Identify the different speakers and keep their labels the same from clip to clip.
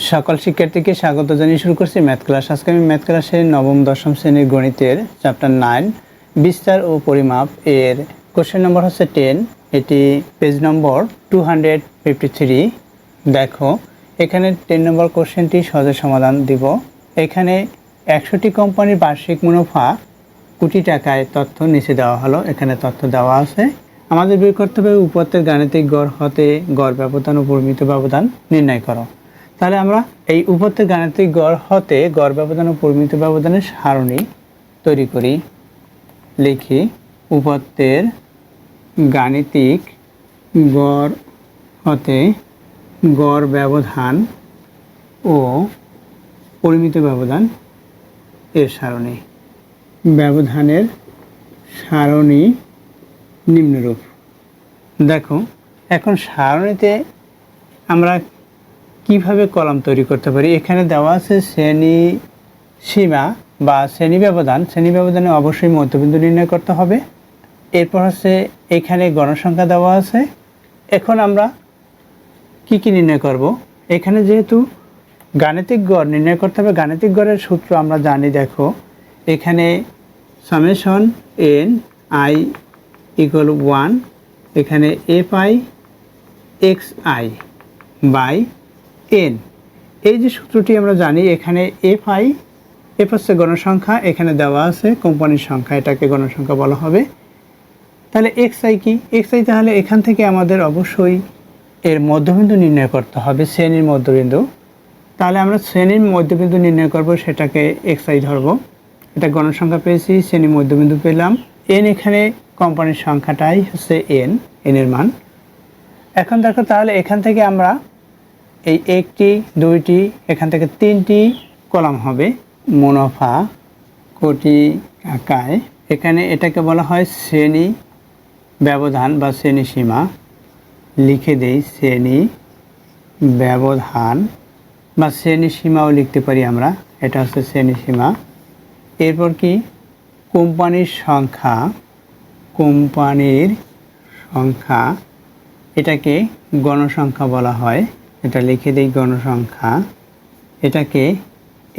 Speaker 1: সকল শিক্ষার্থীকে স্বাগত জানিয়ে শুরু করছি ম্যাথ ক্লাস। আজকে আমি ম্যাথ ক্লাসের নবম দশম শ্রেণীর গণিতের চ্যাপ্টার 9 বিস্তার ও পরিমাপ এর কোশ্চেন নম্বর হচ্ছে 10। এটি পেজ নম্বর 253। দেখো এখানে 10 নম্বর কোশ্চেনটি সহজে সমাধান দিব। এখানে 100টি কোম্পানির বার্ষিক মুনাফা কোটি টাকায় তথ্য নিচে দেওয়া হলো। এখানে তথ্য দেওয়া আছে। আমাদের বের করতে হবে উপপাদ্যের গাণিতিক গড় হতে গড় ব্যবধান ও পরিমিত ব্যবধান নির্ণয় করো। তাহলে আমরা এই উপপাদ্যের গাণিতিক গড় হতে গড় ব্যবধান ও পরিমিত ব্যবধানের সারণী তৈরি করি। লিখি উপপাদ্যের গাণিতিক গড় হতে গড় ব্যবধান ও পরিমিত ব্যবধান এর সারণী। ব্যবধানের সারণী নিম্নরূপ। দেখো এখন সারণীতে আমরা কিভাবে কলাম তৈরি করতে পারি। এখানে দেওয়া আছে শ্রেণী সীমা বা শ্রেণী ব্যবধান। শ্রেণী ব্যবধানে অবশ্যই মধ্যবিন্দু নির্ণয় করতে হবে। এরপর হচ্ছে এখানে গণসংখ্যা দেওয়া আছে। এখন আমরা কি নির্ণয় করব। এখানে যেহেতু গাণিতিক গড় নির্ণয় করতে হবে, গাণিতিক গড়ের সূত্র আমরা জানি। দেখো এখানে সামেশন এন আই ইকুয়াল 1, এখানে f I x I by n. এই যে সূত্রটি আমরা জানি, এখানে এফ হচ্ছে গণসংখ্যা, এখানে দেওয়া আছে কোম্পানির সংখ্যা, এটাকে গণসংখ্যা বলা হবে। তাহলে এক্স আই কি? এক্স আই তাহলে এখান থেকে আমাদের অবশ্যই এর মধ্যবিন্দু নির্ণয় করতে হবে, শ্রেণীর মধ্যবিন্দু। তাহলে আমরা শ্রেণীর মধ্যবিন্দু নির্ণয় করব, সেটাকে এক্স আই ধরবো। এটা গণসংখ্যা পেয়েছি, শ্রেণীর মধ্যবিন্দু পেলাম। এন এখানে কোম্পানির সংখ্যাটাই হচ্ছে এনের মান। এখন দেখো তাহলে এখান থেকে আমরা এই 1টি 2টি এখান থেকে 3টি কলাম হবে মুনাফা কোটি টাকায়। এখানে এটাকে বলা হয় শ্রেণী ব্যবধান বা শ্রেণী সীমা। লিখে দেই শ্রেণী ব্যবধান বা শ্রেণী সীমাও লিখতে পারি আমরা, এটা হচ্ছে শ্রেণী সীমা। এরপর কি কোম্পানির সংখ্যা, কোম্পানির সংখ্যা এটাকে গণসংখ্যা বলা হয়, এটা লিখে দিই গণসংখ্যা। এটাকে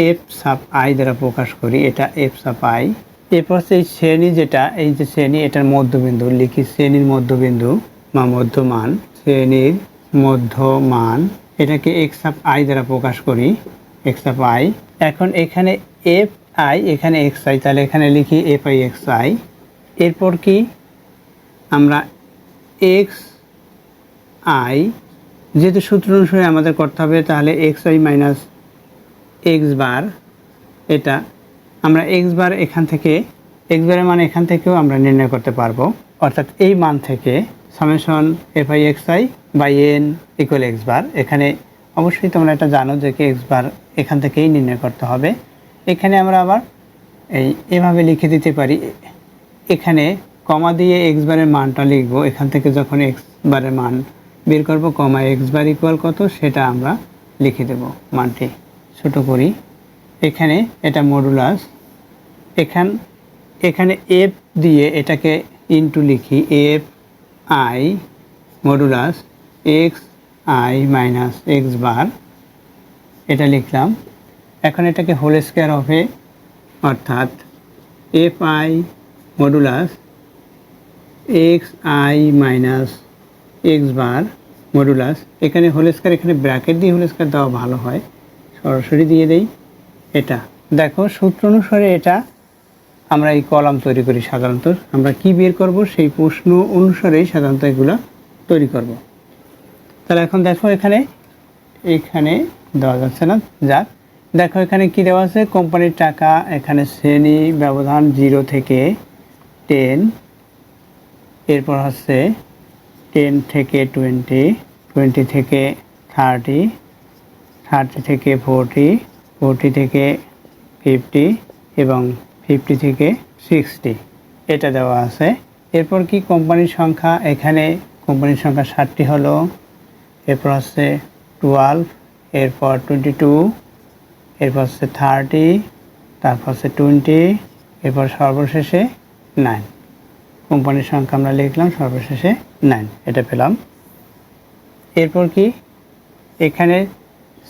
Speaker 1: এফ সাব আই দ্বারা প্রকাশ করি, এটা এফ সাব আই। এরপর এই শ্রেণী যেটা, এই যে শ্রেণী, এটার মধ্যবিন্দু লিখি শ্রেণীর মধ্যবিন্দু বা মধ্যমান, শ্রেণীর মধ্যমান এটাকে এক্স সাব আই দ্বারা প্রকাশ করি, এক্স সাব আই। এখন এখানে এফ আই, এখানে এক্স আই, তাহলে এখানে লিখি এফ আই এক্স আই। এরপর কি আমরা এক্স আই, যেহেতু সূত্র অনুসারে আমাদের করতে হবে, তাহলে x I minus X bar, এটা আমরা এক্স বার এখান থেকে, এক্স বারের মান এখান থেকেও আমরা নির্ণয় করতে পারবো। অর্থাৎ এই মান থেকে summation F I x I by N equal X bar. এখানে অবশ্যই তোমরা এটা জানো যে কি এক্স বার এখান থেকেই নির্ণয় করতে হবে। এখানে আমরা আবার এভাবে লিখে দিতে পারি, এখানে কমা দিয়ে এক্স বারের মানটা লিখবো। এখান থেকে যখন এক্স বারের মান বের করবো, কমা এক্স বার ইকুয়াল কত সেটা আমরা লিখে দেব, মানটি ছোটো করি। এখানে এটা মডুলাস, এখানে এফ দিয়ে এটাকে ইনটু লিখি, F I modulus X I minus X bar, এটা লিখলাম। এখন এটাকে হোল স্কোয়ার হবে, অর্থাৎ F I modulus X I minus X bar modulus, এখানে হোল স্কোয়ার, এখানে ব্র্যাকেট দিয়ে হোল স্কোয়ার দেওয়া ভালো হয়, সরাসরি দিয়ে দেই। এটা দেখো সূত্র অনুসারে এটা আমরা এই কলাম তৈরি করি। সাধারণত আমরা কি বের করব সেই প্রশ্ন অনুসারেই সাধারণত এগুলো তৈরি করব। তাহলে এখন দেখো এখানে দেওয়া যাচ্ছে না, যাক। দেখো এখানে কি দেওয়া আছে, কোম্পানির টাকা, এখানে শ্রেণী ব্যবধান 0 থেকে 10, এরপর হচ্ছে 10 থেকে 20, 20 থেকে 30, 30 থেকে 40, 40 থেকে 50 এবং 50 থেকে 60, এটা দেওয়া আছে। এরপর কি কোম্পানির সংখ্যা, এখানে কোম্পানির সংখ্যা 60টি হলো। এরপর হচ্ছে 12, এরপর 22, এরপর হচ্ছে 30, তারপর হচ্ছে 20, এরপর সর্বশেষে 9। কোম্পানির সংখ্যা আমরা লিখলাম, সর্বশেষে 9, এটা পেলাম। এরপর কি এখানে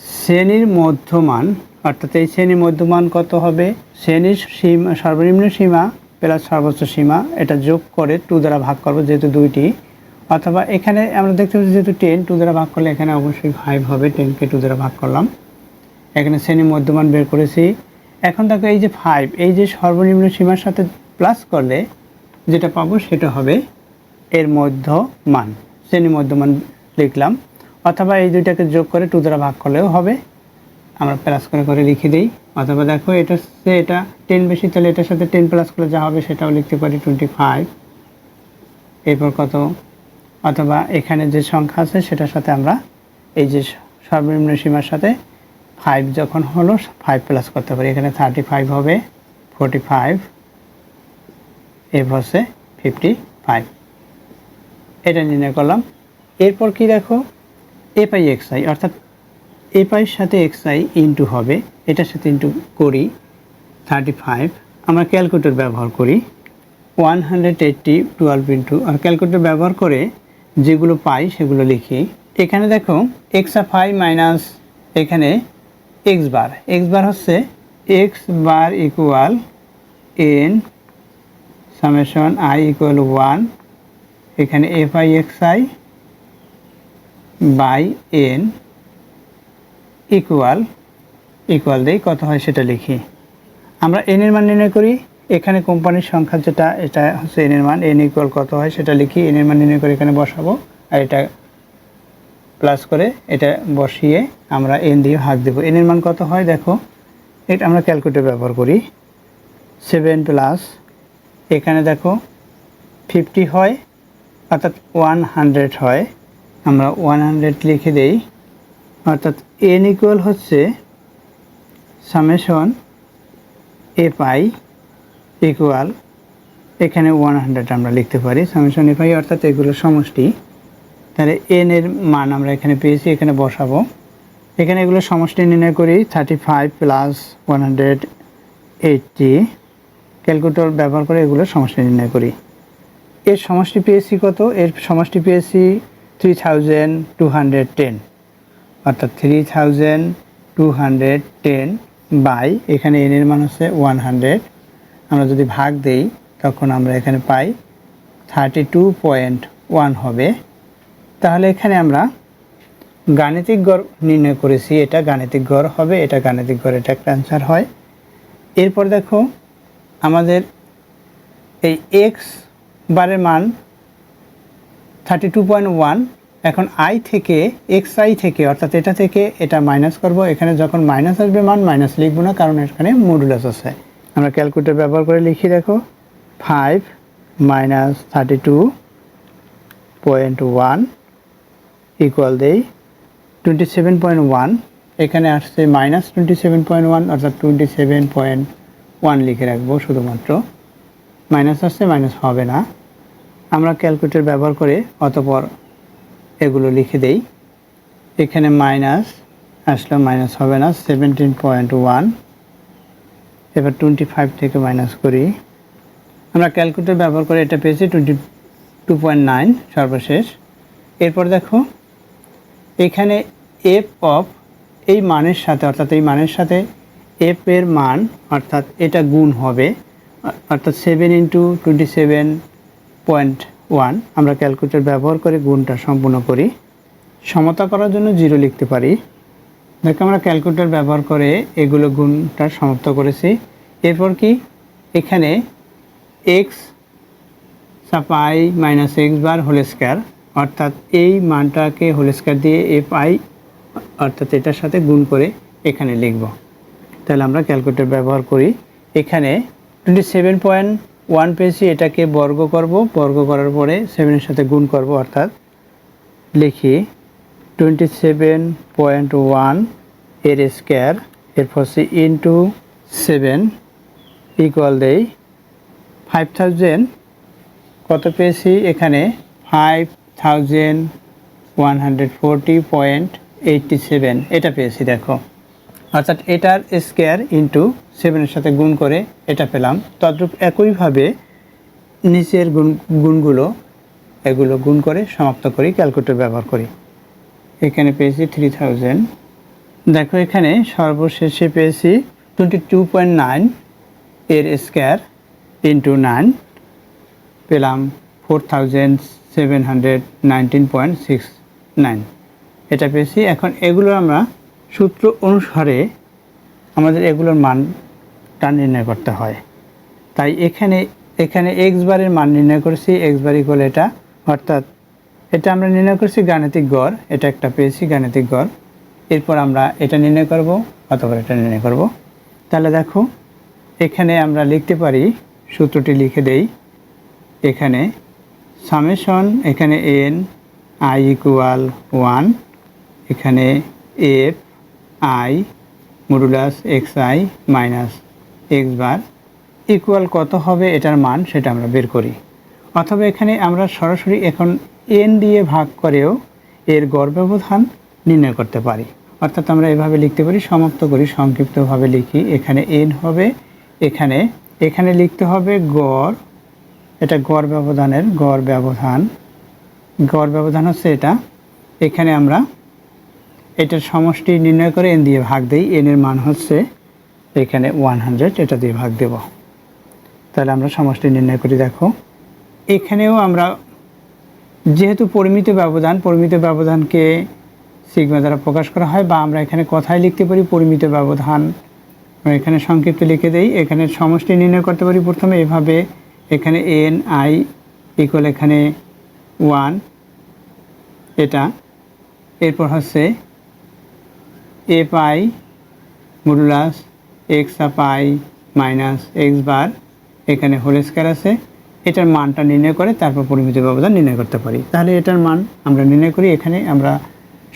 Speaker 1: শ্রেণীর মধ্যমান, অর্থাৎ এই শ্রেণীর মধ্যমান কত হবে, শ্রেণীর সীমা সর্বনিম্ন সীমা প্লাস সর্বোচ্চ সীমা, এটা যোগ করে 2 দ্বারা ভাগ করব যেহেতু দুইটি, অথবা এখানে আমরা দেখতে পাচ্ছি যেহেতু 10 2 দ্বারা ভাগ করলে এখানে অবশ্যই 5 হবে, 10কে 2 দ্বারা ভাগ করলাম, এখানে শ্রেণীর মধ্যমান বের করেছি। এখন দেখো এই যে 5, এই যে সর্বনিম্ন সীমার সাথে প্লাস করলে যেটা পাবো সেটা হবে এর মধ্যমান, শ্রেণীর মধ্যমান লিখলাম, অথবা এই দুইটাকে যোগ করে 2 দ্বারা ভাগ করলেও হবে, আমরা প্লাস করে করে লিখে দিই। অথবা দেখো এটা হচ্ছে এটা 10 বেশি, তাহলে এটার সাথে 10 প্লাস করলে যা হবে সেটাও লিখতে পারি 25। এরপর কত, অথবা এখানে যে সংখ্যা আছে সেটার সাথে আমরা এই যে সর্বনিম্ন সীমার সাথে 5 যখন হলো 5 প্লাস করতে পারি, এখানে 35 হবে, 45, এরপর হচ্ছে 55, এটা নির্ণয় করলাম। এরপর কি দেখো এ পাই এক্স আই, অর্থাৎ এ পাইয়ের সাথে এক্স আই ইন্টু হবে, এটার সাথে ইন্টু করি 35, আমরা ক্যালকুলেটর ব্যবহার করি 180 12 ইন্টু, আর ক্যালকুলেটর ব্যবহার করে যেগুলো পাই সেগুলো লিখি। এখানে দেখো এক্স অফ আই মাইনাস এখানে এক্স বার হচ্ছে x bar equal n summation i equal 1, এখানে f I x I by N equal দেই কত হয় সেটা লিখি। আমরা এন এর মান নির্ণয় করি, এখানে কোম্পানির সংখ্যা যেটা এটা হচ্ছে এন এর মান, এন ইকুয়াল কত হয় সেটা লিখি, এন এর মান নির্ণয় করে এখানে বসাবো, আর এটা প্লাস করে এটা বসিয়ে আমরা এন দিয়ে ভাগ দেবো। এন এর মান কত হয় দেখো, এটা আমরা ক্যালকুলেটর ব্যবহার করি 7 প্লাস এখানে দেখো 50 হয়, অর্থাৎ 100 হয়, আমরা 100 লিখে দেই, অর্থাৎ এন ইকুয়াল হচ্ছে সামেশন এফ আই ইকুয়াল এখানে 100 আমরা লিখতে পারি সামেশন এফ আই, অর্থাৎ এগুলো সমষ্টি। তাহলে এন এর মান আমরা এখানে পেয়েছি, এখানে বসাবো, এখানে এগুলো সমষ্টি নির্ণয় করি 35 প্লাস 180, ক্যালকুলেটর ব্যবহার করে এগুলো সমষ্টি নির্ণয় করি। এর সমষ্টি পেয়েছি কত, এর সমষ্টি পেয়েছি 3210, অর্থাৎ 3210 বাই এখানে এন এর মান হচ্ছে 100, আমরা যদি ভাগ দেই তখন আমরা এখানে পাই 32.1 হবে। তাহলে এখানে আমরা গাণিতিক গড় নির্ণয় করেছি, এটা গাণিতিক গড় হবে, এটা গাণিতিক গড়, এটা একটা অ্যান্সার হয়। এরপর দেখো আমাদের এই এক্স বারের মান 32.1, এখন আই থেকে এক্স আই থেকে অর্থাৎ এটা থেকে এটা মাইনাস করব, এখানে যখন মাইনাস আসবে মান মাইনাস লিখবো না, কারণ এখানে মডুলাস আছে। আমরা ক্যালকুলেটর ব্যবহার করে লিখি দেখো 5 মাইনাস 32.1 ইকুয়াল দেই 27.1, এখানে আসছে মাইনাস 27.1, অর্থাৎ 27.1 লিখে রাখবো, শুধুমাত্র মাইনাস আসছে, মাইনাস হবে না। আমরা ক্যালকুলেটর ব্যবহার করে অতঃপর এগুলো লিখে দেই, এখানে মাইনাস আসলে মাইনাস হবে না 17.1, এবার 25 থেকে মাইনাস করি, আমরা ক্যালকুলেটর ব্যবহার করে এটা পেয়েছি 22.9 সর্বশেষ। এরপর দেখো এখানে এফ অফ এই মানের সাথে, অর্থাৎ এই মানের সাথে এফ এর মান, অর্থাৎ এটা গুণ হবে, অর্থাৎ 7 ইন্টু 27.1, আমরা ক্যালকুলেটর ব্যবহার করে গুণটা সম্পূর্ণ করি। সমতা করার জন্য 0 লিখতে পারি, দেখো আমরা ক্যালকুলেটর ব্যবহার করে এগুলো গুণটা সমাপ্ত করেছি। এরপর কি এখানে X sub I minus X bar whole square, অর্থাৎ এই মানটাকে হোল স্কয়ার দিয়ে এফ আই অর্থাৎ এটার সাথে গুণ করে এখানে লিখব। তাহলে আমরা ক্যালকুলেটর ব্যবহার করি, এখানে 27.1 পেয়েছি, এটাকে বর্গ করব, বর্গ করার পরে 7 এর সাথে গুণ করব, অর্থাৎ লিখি 27.1 এর স্কয়ার, এরপর সে ইন্টু 7 ইকুয়াল দেই 5000, কত পেয়েছি এখানে 5140.87 এটা পেয়েছি দেখো, অর্থাৎ এটার স্কয়ার ইন্টু 7 এর সাথে গুণ করে এটা পেলাম। তদ্রূপ একইভাবে নিচের গুণগুলো এগুলো গুণ করে সমাপ্ত করি, ক্যালকুলেটর ব্যবহার করি। এখানে পেয়েছি 3000, দেখো এখানে সর্বশেষে পেয়েছি 22.9 এর স্কয়ার ইন্টু 9 পেলাম 4719.69 এটা পেয়েছি। এখন এগুলো আমরা সূত্র অনুসারে আমাদের এগুলোর মানটা নির্ণয় করতে হয়। তাই এখানে এক্স বারের মান নির্ণয় করেছি, এক্স বার ইকুয়াল এটা, অর্থাৎ এটা আমরা নির্ণয় করছি গাণিতিক গড়, এটা একটা পেয়েছি গাণিতিক গড়। এরপর আমরা এটা নির্ণয় করব অথবা এটা নির্ণয় করব। তাহলে দেখো এখানে আমরা লিখতে পারি, সূত্রটি লিখে দেই। এখানে সামেশন, এখানে এন আই ইকুয়াল 1, এখানে f I modulus X I minus X bar equal কত হবে এটার মান সেটা আমরা বের করি। অথবা এখানে আমরা সরাসরি এখন এন দিয়ে ভাগ করেও এর গড় ব্যবধান নির্ণয় করতে পারি। অর্থাৎ আমরা এভাবে লিখতে পারি, সমাপ্ত করি, সংক্ষিপ্তভাবে লিখি। এখানে এন হবে, এখানে লিখতে হবে গড়, এটা গড় ব্যবধানের গড় ব্যবধান হচ্ছে এটা। এখানে আমরা এটার সমষ্টি নির্ণয় করে এন দিয়ে ভাগ দিই, এন এর মান হচ্ছে এখানে 100, এটা দিয়ে ভাগ দেব। তাহলে আমরা সমষ্টি নির্ণয় করি। দেখো এখানেও আমরা যেহেতু পরিমিত ব্যবধানকে সিগমা দ্বারা প্রকাশ করা হয়, বা আমরা এখানে কথায় লিখতে পারি পরিমিত ব্যবধান, আমরা এখানে সংক্ষিপ্ত লিখে দেই। এখানে সমষ্টি নির্ণয় করতে পারি প্রথমে এভাবে, এখানে এন আই ইকুয়াল এখানে 1 এটা, এরপর হচ্ছে F I modulus X up I minus X bar, এখানে হোল স্কয়ার আছে, এটার মানটা নির্ণয় করে তারপর পরিমিত ব্যবধান নির্ণয় করতে পারি। তাহলে এটার মান আমরা নির্ণয় করি, এখানে আমরা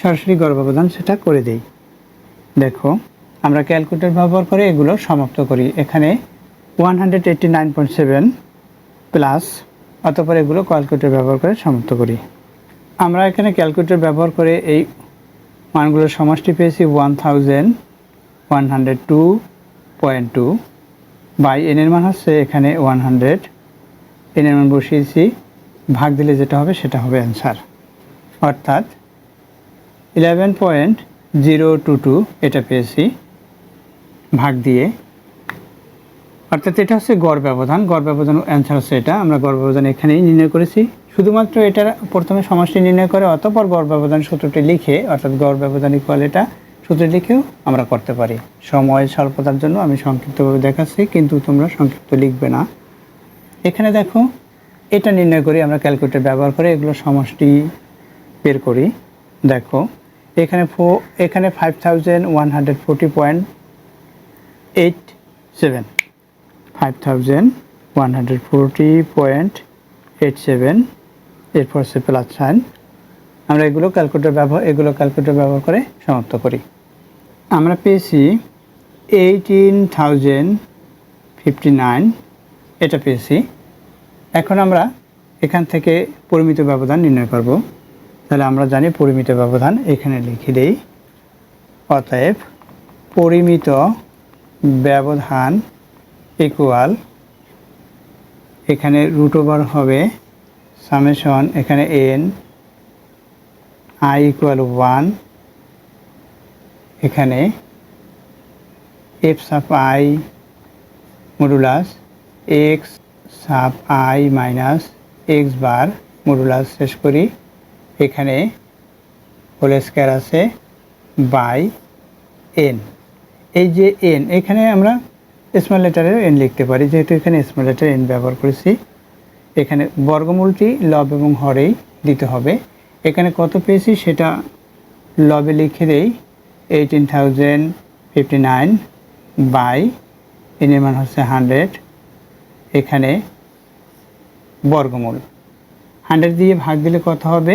Speaker 1: সরাসরি গড় ব্যবধান সেটা করে দেই। দেখো আমরা ক্যালকুলেটর ব্যবহার করে এগুলো সমাপ্ত করি। এখানে 189.7 প্লাস, অতঃপর এগুলো ক্যালকুলেটর ব্যবহার করে সমাপ্ত করি। আমরা এখানে ক্যালকুলেটর ব্যবহার করে এই মানগুলোর সমষ্টি পেয়েছি 1102.2 বাই এন এর মান হচ্ছে এখানে 100, এন এর মান বসিয়েছি, ভাগ দিলে যেটা হবে সেটা হবে অ্যান্সার, অর্থাৎ 11.022 এটা পেয়েছি ভাগ দিয়ে, অর্থাৎ এটা হচ্ছে গড় ব্যবধান অ্যান্সার হচ্ছে এটা। আমরা গড় ব্যবধান এখানেই নির্ণয় করেছি, শুধুমাত্র এটার প্রথমে সমষ্টি নির্ণয় করে অতঃপর গড় ব্যবধান সূত্রটি লিখে, অর্থাৎ গড় ব্যবধান ইকুয়াল এটা সূত্র লিখেও আমরা করতে পারি। সময় স্বল্পতার জন্য আমি সংক্ষিপ্তভাবে দেখাচ্ছি, কিন্তু তোমরা সংক্ষিপ্ত লিখবে না। এখানে দেখো এটা নির্ণয় করি আমরা ক্যালকুলেটর ব্যবহার করে, এগুলো সমষ্টি বের করি। দেখো এখানে 5140.87, 5140.87, এরপর হচ্ছে প্লাস সাইন। আমরা এগুলো ক্যালকুলেটর ব্যবহার করে সমাপ্ত করি। আমরা পেয়েছি 18,059 এটা পেয়েছি। এখন আমরা এখান থেকে পরিমিত ব্যবধান নির্ণয় করব। তাহলে আমরা জানি পরিমিত ব্যবধান, এখানে লিখে দেই। অতএব পরিমিত ব্যবধান ইকুয়াল, এখানে রুট ওভার হবে সামেশন, এখানে এন আই ইকুয়াল 1, এখানে এফ সাপ আই মডুলাস এক্স সাপ I minus X bar modulus শেষ করি, এখানে হোল স্কয়ার আছে বাই এন। এই যে এন, এখানে আমরা স্মল লেটারের এন লিখতে পারি, যেহেতু এখানে স্মল লেটার এন ব্যবহার করেছি। এখানে বর্গমূলটি লব এবং হরেই দিতে হবে। এখানে কত পেয়েছি সেটা লবে লিখে দেই, 18,059 বাই এন এর মান হচ্ছে 100, এখানে বর্গমূল 100 দিয়ে ভাগ দিলে কত হবে,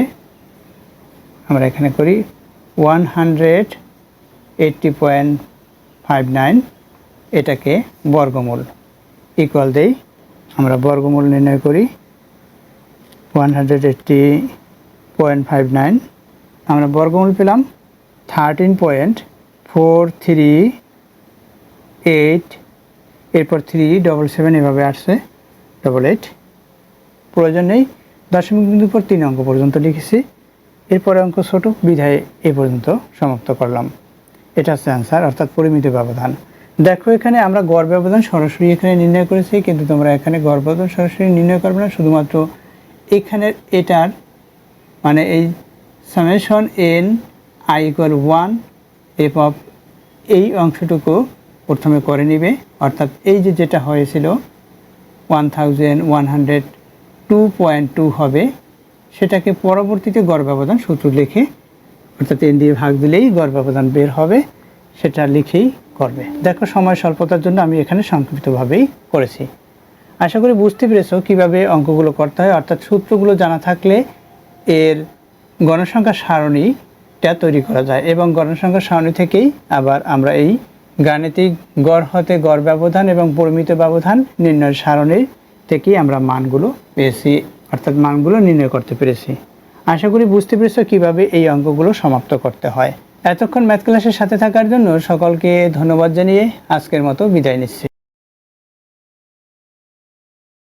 Speaker 1: আমরা এখানে করি 180.59, এটাকে বর্গমূল ইকুয়াল দেই। আমরা বর্গমূল নির্ণয় করি 180.59, আমরা বর্গমূল পেলাম 13.438, এরপর 377 এভাবে আসছে 88, প্রয়োজন নেই, দশমিক বিন্দুর পর 3 অঙ্ক পর্যন্ত লিখেছি। এরপরে অঙ্ক ছোট বিধায় এ পর্যন্ত সমাপ্ত করলাম। এটা হচ্ছে অ্যান্সার, অর্থাৎ পরিমিত ব্যবধান। দেখো এখানে আমরা গড় ব্যবধান সরাসরি এখানে নির্ণয় করেছি, কিন্তু তোমরা এখানে গড় ব্যবধান সরাসরি নির্ণয় করবে না, শুধুমাত্র এখানের এটার মানে এই summation N I equal 1 F of এই অংশটুকু প্রথমে করে নিবে, অর্থাৎ এই যে যেটা হয়েছিল 1102.2 হবে, সেটাকে পরবর্তীতে গড় ব্যবধান সূত্র লিখে অর্থাৎ এন দিয়ে ভাগ দিলেই গড় ব্যবধান বের হবে, সেটা লিখেই করবে। দেখো সময় স্বল্পতার জন্য আমি এখানে সংক্ষিপ্তভাবেই করেছি। আশা করি বুঝতে পেরেছো কীভাবে অঙ্কগুলো করতে হয়, অর্থাৎ সূত্রগুলো জানা থাকলে এর গণসংখ্যা সারণীটা তৈরি করা যায়, এবং গণসংখ্যা সারণী থেকেই আবার আমরা এই গাণিতিক গড় হতে গড় ব্যবধান এবং পরিমিত ব্যবধান নির্ণয়ের সারণী থেকেই আমরা মানগুলো পেয়েছি, অর্থাৎ মানগুলো নির্ণয় করতে পেরেছি। আশা করি বুঝতে পেরেছো কীভাবে এই অঙ্কগুলো সমাপ্ত করতে হয়। এতক্ষণ ম্যাথ ক্লাসের সাথে থাকার জন্য সকলকে ধন্যবাদ জানিয়ে আজকের মতো বিদায় নিচ্ছি।